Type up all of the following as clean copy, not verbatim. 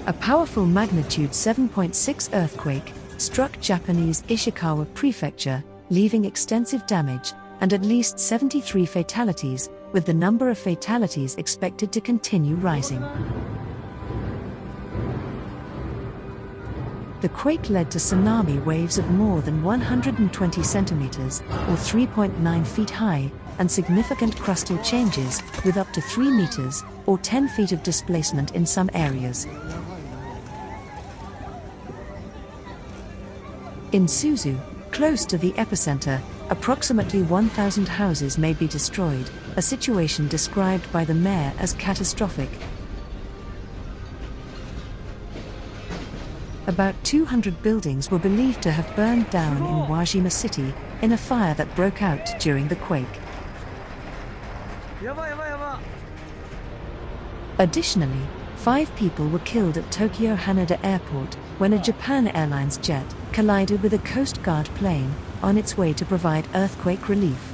A powerful magnitude 7.6 earthquake struck Japanese Ishikawa Prefecture, leaving extensive damage and at least 73 fatalities, with the number of fatalities expected to continue rising. The quake led to tsunami waves of more than 120 centimeters, or 3.9 feet high, and significant crustal changes, with up to 3 meters, or 10 feet of displacement in some areas. In Suzu, close to the epicenter, approximately 1,000 houses may be destroyed, a situation described by the mayor as catastrophic. About 200 buildings were believed to have burned down in Wajima City in a fire that broke out during the quake. Additionally, 5 people were killed at Tokyo Haneda Airport when a Japan Airlines jet collided with a Coast Guard plane on its way to provide earthquake relief.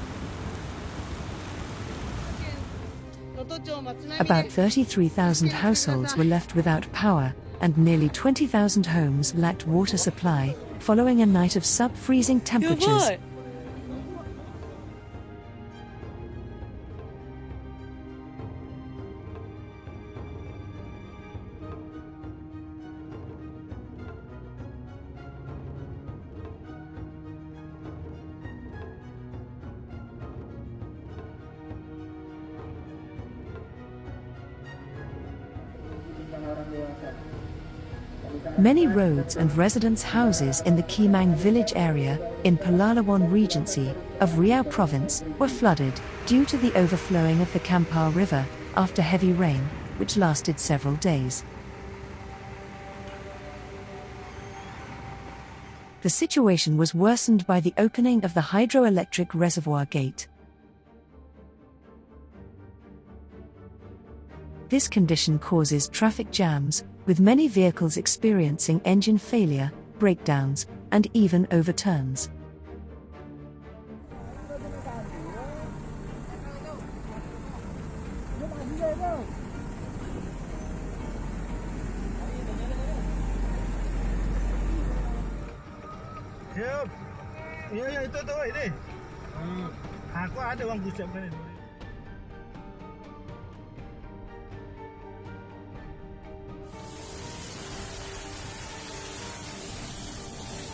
About 33,000 households were left without power, and nearly 20,000 homes lacked water supply, following a night of sub-freezing temperatures. Many roads and residents' houses in the Kimang village area, in Palalawan Regency, of Riau province, were flooded, due to the overflowing of the Kampar River, after heavy rain, which lasted several days. The situation was worsened by the opening of the hydroelectric reservoir gate. This condition causes traffic jams, with many vehicles experiencing engine failure, breakdowns, and even overturns.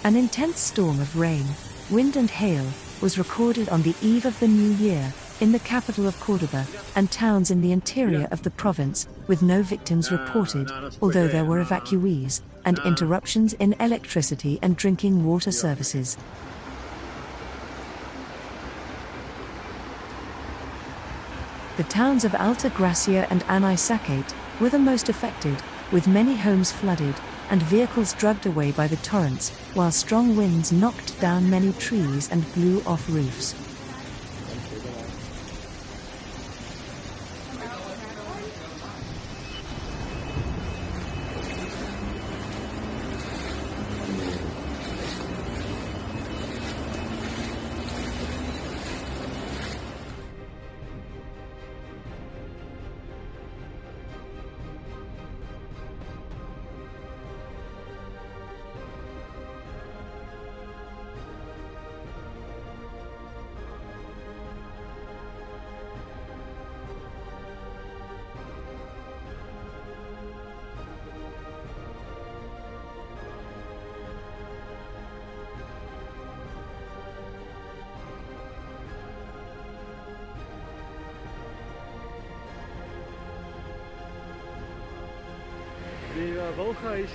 An intense storm of rain, wind and hail was recorded on the eve of the new year, in the capital of Cordoba, and towns in the interior of the province, with no victims reported, although there were evacuees, and interruptions in electricity and drinking water services. The towns of Alta Gracia and Anai Sakate were the most affected, with many homes flooded, and vehicles dragged away by the torrents, while strong winds knocked down many trees and blew off roofs.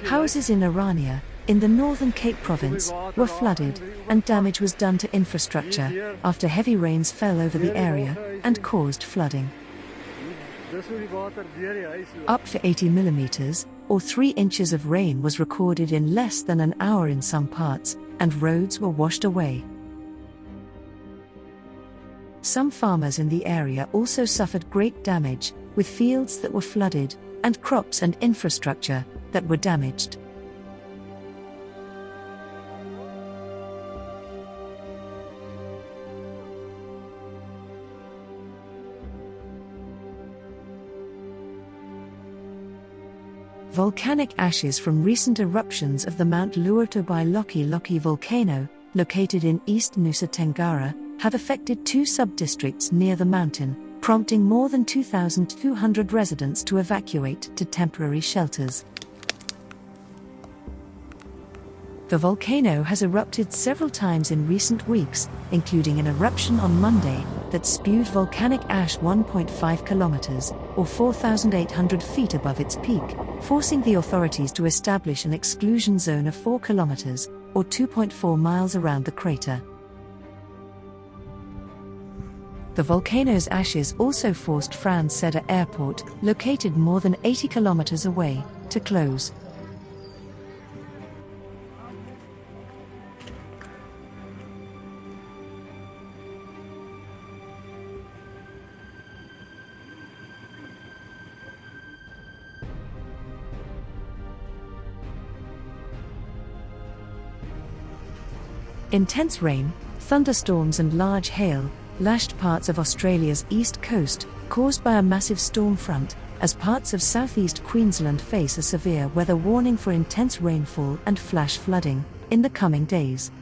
Houses in Orania, in the northern Cape province, were flooded, and damage was done to infrastructure after heavy rains fell over the area and caused flooding. Up to 80 millimeters, or 3 inches of rain was recorded in less than an hour in some parts, and roads were washed away. Some farmers in the area also suffered great damage, with fields that were flooded, and crops and infrastructure that were damaged. Volcanic ashes from recent eruptions of the Mount Luotobai Laki-Laki volcano, located in East Nusa Tenggara, have affected two sub-districts near the mountain, prompting more than 2,200 residents to evacuate to temporary shelters. The volcano has erupted several times in recent weeks, including an eruption on Monday that spewed volcanic ash 1.5 kilometers, or 4,800 feet above its peak, forcing the authorities to establish an exclusion zone of 4 kilometers, or 2.4 miles around the crater. The volcano's ashes also forced Franz Seder Airport, located more than 80 kilometers away, to close. Intense rain, thunderstorms and large hail lashed parts of Australia's east coast, caused by a massive storm front, as parts of southeast Queensland face a severe weather warning for intense rainfall and flash flooding in the coming days.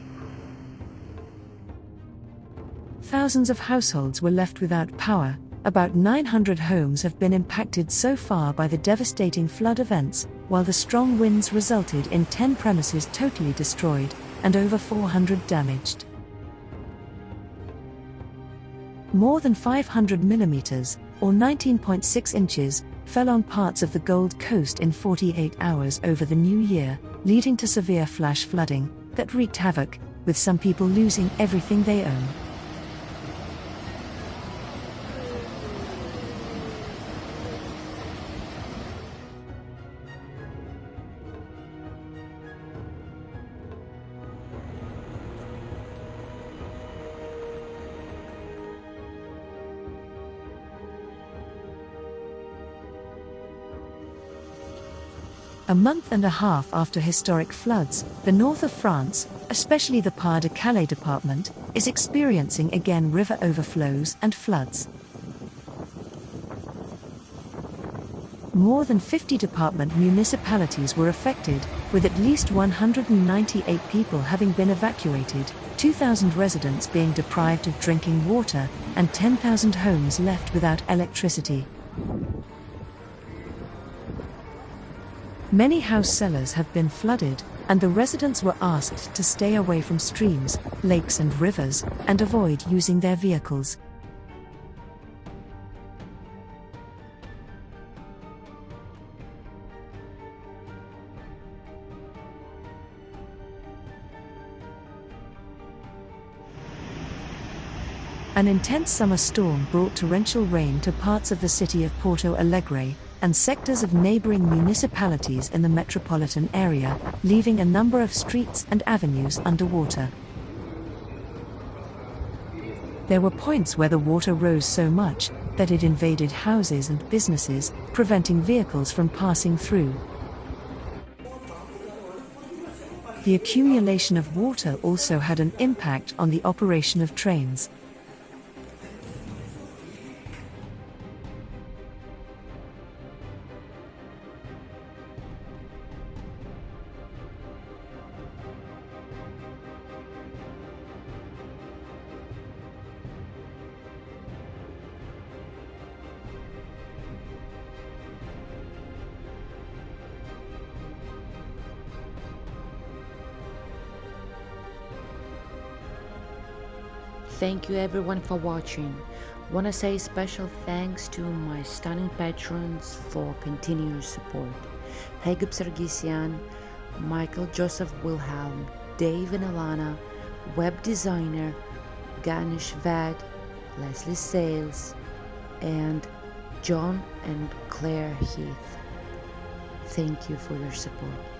Thousands of households were left without power. About 900 homes have been impacted so far by the devastating flood events, while the strong winds resulted in 10 premises totally destroyed and over 400 damaged. More than 500 millimeters, or 19.6 inches, fell on parts of the Gold Coast in 48 hours over the new year, leading to severe flash flooding that wreaked havoc, with some people losing everything they own. A month and a half after historic floods, the north of France, especially the Pas-de-Calais department, is experiencing again river overflows and floods. More than 50 department municipalities were affected, with at least 198 people having been evacuated, 2,000 residents being deprived of drinking water, and 10,000 homes left without electricity. Many house cellars have been flooded, and the residents were asked to stay away from streams, lakes and rivers, and avoid using their vehicles. An intense summer storm brought torrential rain to parts of the city of Porto Alegre and sectors of neighboring municipalities in the metropolitan area, leaving a number of streets and avenues underwater. There were points where the water rose so much that it invaded houses and businesses, preventing vehicles from passing through. The accumulation of water also had an impact on the operation of trains. Thank you everyone for watching. Wanna say special thanks to my stunning patrons for continuous support. Hagop Sargisian, Michael Joseph Wilhelm, Dave and Alanna, web designer, Ganesh Vad, Leslie Sales, and John and Claire Heath. Thank you for your support.